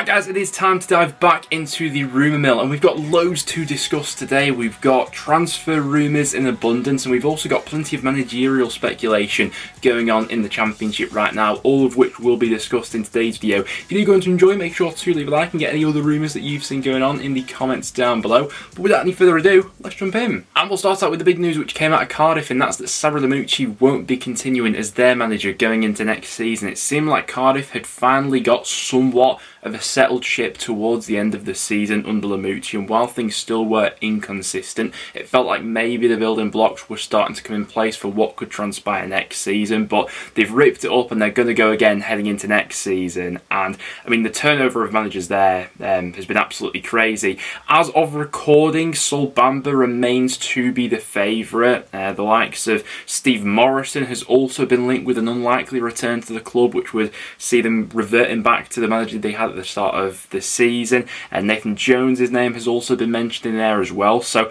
Right guys, it is time to dive back into the rumour mill, and we've got loads to discuss today. We've got transfer rumours in abundance, and we've also got plenty of managerial speculation going on in the Championship right now, all of which will be discussed in today's video. If you're going to enjoy, make sure to leave a like and get any other rumours that you've seen going on in the comments down below. But without any further ado, let's jump in. And we'll start out with the big news which came out of Cardiff, and that's that RUMOUR won't be continuing as their manager going into next season. It seemed like Cardiff had finally got somewhat of a settled ship towards the end of the season under RUMOUR, and while things still were inconsistent, it felt like maybe the building blocks were starting to come in place for what could transpire next season. But they've ripped it up and they're going to go again heading into next season. And I mean, the turnover of managers there has been absolutely crazy. As of recording, Sol Bamba remains to be the favourite. The likes of Steve Morrison has also been linked with an unlikely return to the club, which would see them reverting back to the manager they had at the start of the season. And Nathan Jones' name has also been mentioned in there as well. So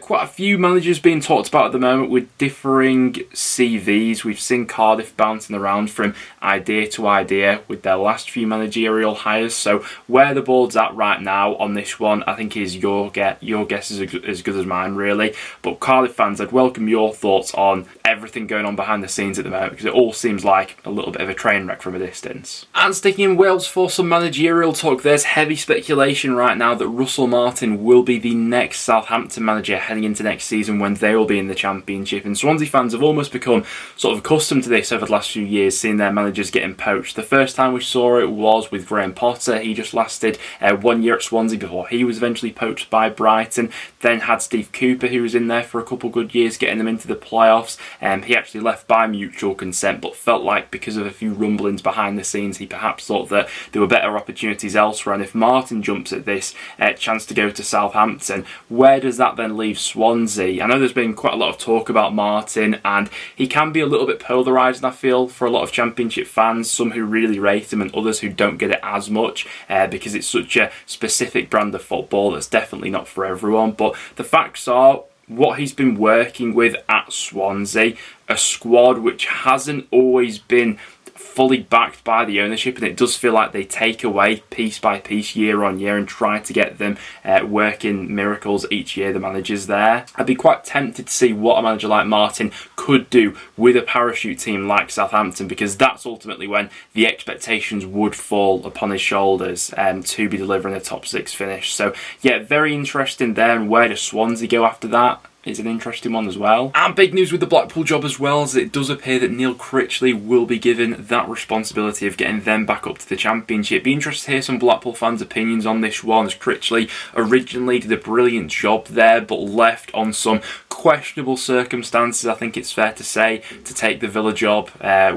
quite a few managers being talked about at the moment with differing CVs. We've seen Cardiff bouncing around from idea to idea with their last few managerial hires. So where the board's at right now on this one, I think is your guess is as good as mine, really. But Cardiff fans, I'd welcome your thoughts on everything going on behind the scenes at the moment, because it all seems like a little bit of a train wreck from a distance. And sticking in Wales for some managerial talk, there's heavy speculation right now that Russell Martin will be the next Southampton manager heading into next season when they will be in the Championship. And Swansea fans have almost become sort of accustomed to this over the last few years, seeing their managers getting poached. The first time we saw it was with Graham Potter. He just lasted 1 year at Swansea before he was eventually poached by Brighton. Then had Steve Cooper, who was in there for a couple good years, getting them into the playoffs. He actually left by mutual consent, but felt like because of a few rumblings behind the scenes, he perhaps thought that there were better opportunities elsewhere. And if Martin jumps at this chance to go to Southampton, where does that then leave Swansea? I know there's been quite a lot of talk about Martin, and he can be a little bit polarising, I feel, for a lot of Championship fans, some who really rate him and others who don't get it as much, because it's such a specific brand of football that's definitely not for everyone. But the facts are, what he's been working with at Swansea, a squad which hasn't always been fully backed by the ownership, and it does feel like they take away piece by piece, year on year, and try to get them working miracles each year the manager's there. I'd be quite tempted to see what a manager like Martin could do with a parachute team like Southampton, because that's ultimately when the expectations would fall upon his shoulders to be delivering a top 6 finish. So yeah, very interesting there. And where does Swansea go after that is an interesting one as well. And big news with the Blackpool job as well, as it does appear that Neil Critchley will be given that responsibility of getting them back up to the Championship. Be interested to hear some Blackpool fans' opinions on this one, as Critchley originally did a brilliant job there, but left on some questionable circumstances, I think it's fair to say, to take the Villa job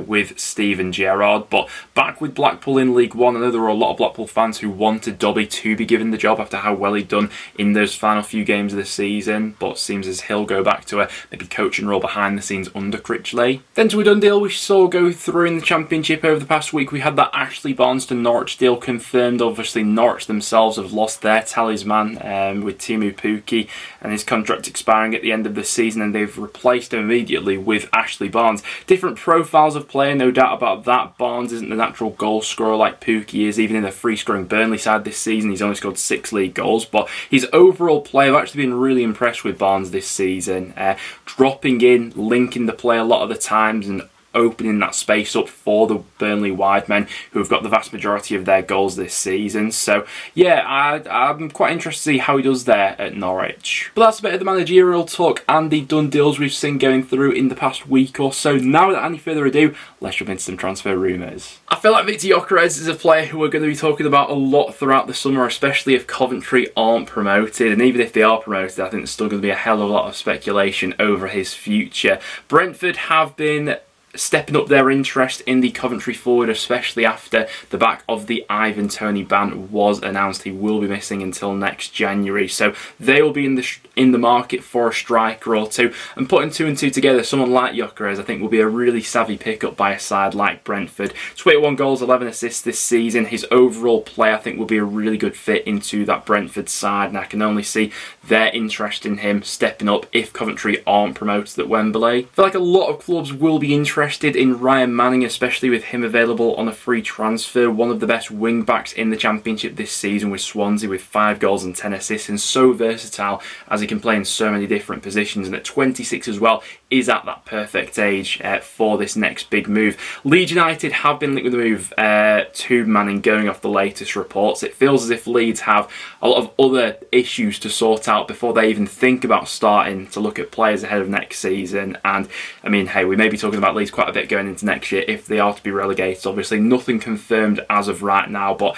with Steven Gerrard. But back with Blackpool in League One, I know there were a lot of Blackpool fans who wanted Dobby to be given the job after how well he'd done in those final few games of the season, but seems as he'll go back to a maybe coaching role behind the scenes under Critchley. Then to a done deal we saw go through in the Championship over the past week. We had that Ashley Barnes to Norwich deal confirmed. Obviously Norwich themselves have lost their talisman with Timu Pukki and his contract expiring at the end of the season, and they've replaced him immediately with Ashley Barnes. Different profiles of player, no doubt about that. Barnes isn't the natural goal scorer like Pukki is. Even in the free scoring Burnley side this season, he's only scored 6 league goals, but his overall play, I've actually been really impressed with Barnes this season, dropping in, linking the play a lot of the times, and opening that space up for the Burnley wide men who have got the vast majority of their goals this season. So yeah, I'm quite interested to see how he does there at Norwich. But that's a bit of the managerial talk and the done deals we've seen going through in the past week or so. Now without any further ado, let's jump into some transfer rumours. I feel like Victor Gyökeres is a player who we're going to be talking about a lot throughout the summer, especially if Coventry aren't promoted. And even if they are promoted, I think there's still going to be a hell of a lot of speculation over his future. Brentford have been stepping up their interest in the Coventry forward, especially after the back of the Ivan Toney ban was announced. He will be missing until next January, so they will be in the market for a striker or two. And putting 2 and 2 together, someone like Gyökeres I think will be a really savvy pickup by a side like Brentford. 21 goals, 11 assists this season. His overall play I think will be a really good fit into that Brentford side, and I can only see their interest in him stepping up if Coventry aren't promoted at Wembley. I feel like a lot of clubs will be interested interested in Ryan Manning, especially with him available on a free transfer. One of the best wing backs in the Championship this season with Swansea, with 5 goals and 10 assists, and so versatile as he can play in so many different positions, and at 26 as well is at that perfect age for this next big move. Leeds United have been linked with the move to Manning going off the latest reports. It feels as if Leeds have a lot of other issues to sort out before they even think about starting to look at players ahead of next season. And I mean, hey, we may be talking about Leeds quite a bit going into next year if they are to be relegated. Obviously nothing confirmed as of right now, but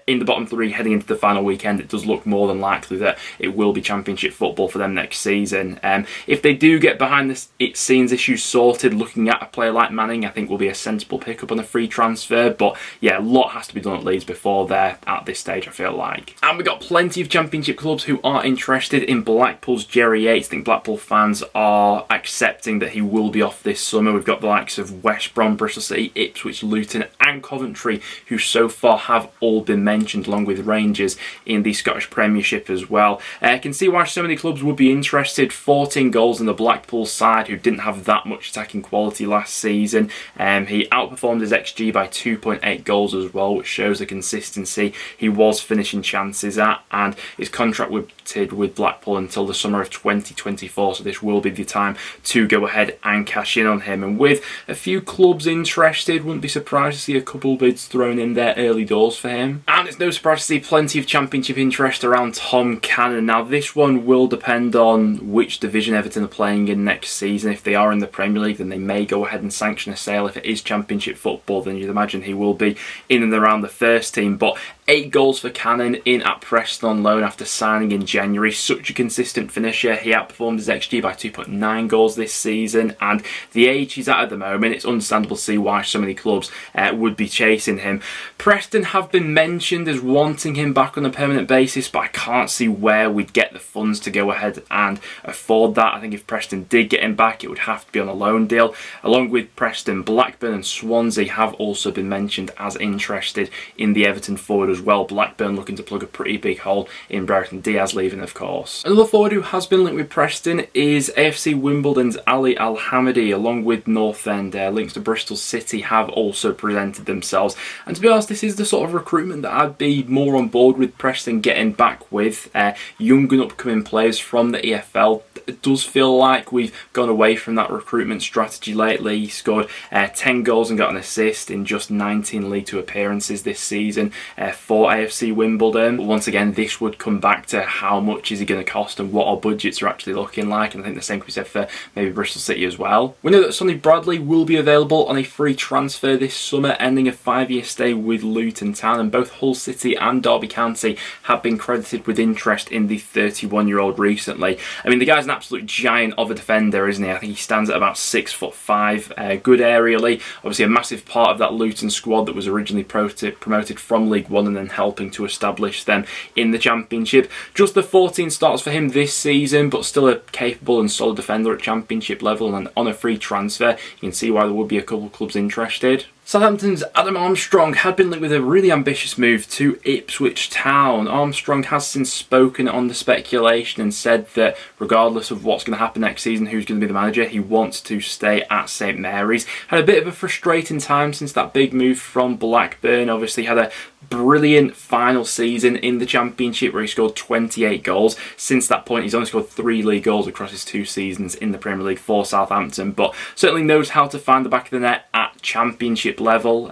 in the bottom 3 heading into the final weekend, it does look more than likely that it will be Championship football for them next season. If they do get behind this scenes issues sorted, looking at a player like Manning I think will be a sensible pickup on a free transfer. But yeah, a lot has to be done at Leeds before they're at this stage, I feel like. And we've got plenty of Championship clubs who are interested in Blackpool's Jerry Yates. I think Blackpool fans are accepting that he will be off this summer. We've got the likes of West Brom, Bristol City, Ipswich, Luton and Coventry, who so far have all been mentioned, along with Rangers in the Scottish Premiership as well. I can see why so many clubs would be interested. 14 goals in the Blackpool side, who didn't have that much attacking quality last season. He outperformed his XG by 2.8 goals as well, which shows the consistency he was finishing chances at, and his contract with Blackpool until the summer of 2024, so this will be the time to go ahead and cash in on him. And with a few clubs interested, wouldn't be surprised to see a couple bids thrown in there early doors for him. And it's no surprise to see plenty of Championship interest around Tom Cannon. Now this one will depend on which division Everton are playing in next season. If they are in the Premier League, then they may go ahead and sanction a sale. If it is Championship football, then you'd imagine he will be in and around the first team. But 8 goals for Cannon in at Preston on loan after signing in January. Such a consistent finisher. He outperformed his XG by 2.9 goals this season, and the age he's at the moment, it's understandable to see why so many clubs would be chasing him. Preston have been mentioned as wanting him back on a permanent basis, but I can't see where we'd get the funds to go ahead and afford that. I think if Preston did get him back, it would have to be on a loan deal. Along with Preston, Blackburn and Swansea have also been mentioned as interested in the Everton forward as well. Blackburn looking to plug a pretty big hole in Brereton Diaz leaving, of course. Another forward who has been linked with Preston is AFC Wimbledon's Ali Al-Hamidi, along with North End. Links to Bristol City have also presented themselves, and to be honest, this is the sort of recruitment that I'd be more on board with Preston getting back with. Young and upcoming players from the EFL. It does feel like we've gone away from that recruitment strategy lately. He scored 10 goals and got an assist in just 19 League 2 appearances this season for AFC Wimbledon. But once again, this would come back to how much is he going to cost and what our budgets are actually looking like, and I think the same could be said for maybe Bristol City as well. We know that Sonny Bradley will be available on a free transfer this summer, ending a 5-year stay with Luton Town, and both Hull City and Derby County have been credited with interest in the 31-year-old recently. I mean, the guy's an absolute giant of a defender, isn't he? I think he stands at about 6'5", good aerially. Obviously a massive part of that Luton squad that was originally promoted from League One and then helping to establish them in the Championship. Just the 14 starts for him this season, but still a capable and solid defender at Championship level, and on a free transfer you can see why there would be a couple of clubs interested. Southampton's Adam Armstrong had been linked with a really ambitious move to Ipswich Town. Armstrong has since spoken on the speculation and said that regardless of what's going to happen next season, who's going to be the manager, he wants to stay at St Mary's. Had a bit of a frustrating time since that big move from Blackburn. Obviously had a brilliant final season in the Championship where he scored 28 goals. Since that point he's only scored 3 league goals across his 2 seasons in the Premier League for Southampton, but certainly knows how to find the back of the net at Championship level.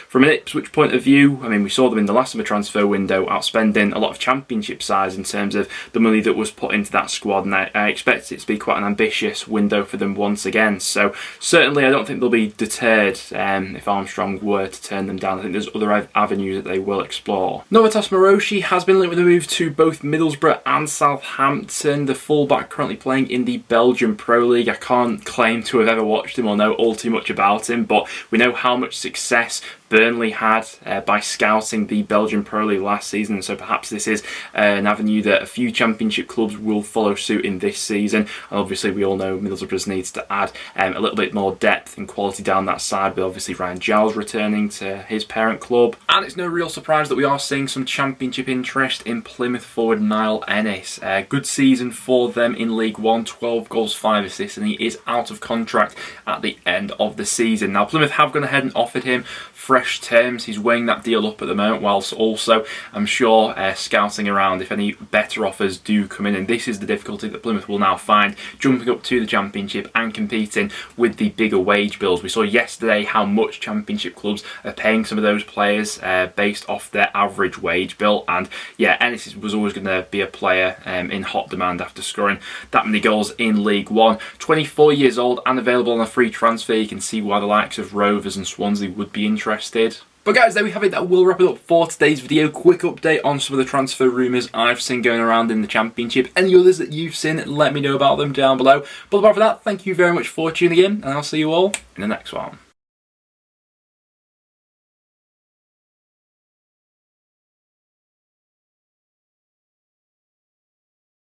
From an Ipswich point of view, I mean, we saw them in the last summer transfer window outspending a lot of Championship sides in terms of the money that was put into that squad, and I expect it to be quite an ambitious window for them once again. So certainly I don't think they'll be deterred if Armstrong were to turn them down. I think there's other avenues that they will explore. Novatas Moroshi has been linked with a move to both Middlesbrough and Southampton. The fullback currently playing in the Belgian Pro League. I can't claim to have ever watched him or know all too much about him, but we know how much success Burnley had by scouting the Belgian Pro League last season. So perhaps this is an avenue that a few Championship clubs will follow suit in this season. And obviously we all know Middlesbrough needs to add a little bit more depth and quality down that side, with obviously Ryan Giles returning to his parent club. And it's no real surprise that we are seeing some Championship interest in Plymouth forward Niall Ennis. Good season for them in League One, 12 goals, 5 assists, and he is out of contract at the end of the season. Now Plymouth have gone ahead and offered him fresh terms. He's weighing that deal up at the moment, whilst also, I'm sure, scouting around if any better offers do come in. And this is the difficulty that Plymouth will now find, jumping up to the Championship and competing with the bigger wage bills. We saw yesterday how much Championship clubs are paying some of those players based off their average wage bill. And yeah, Ennis was always going to be a player in hot demand after scoring that many goals in League One. 24 years old and available on a free transfer. You can see why the likes of Rovers and Swansea would be interested. But guys, there we have it. That will wrap it up for today's video. Quick update on some of the transfer rumours I've seen going around in the Championship. Any others that you've seen, let me know about them down below. But apart from that, thank you very much for tuning in, and I'll see you all in the next one.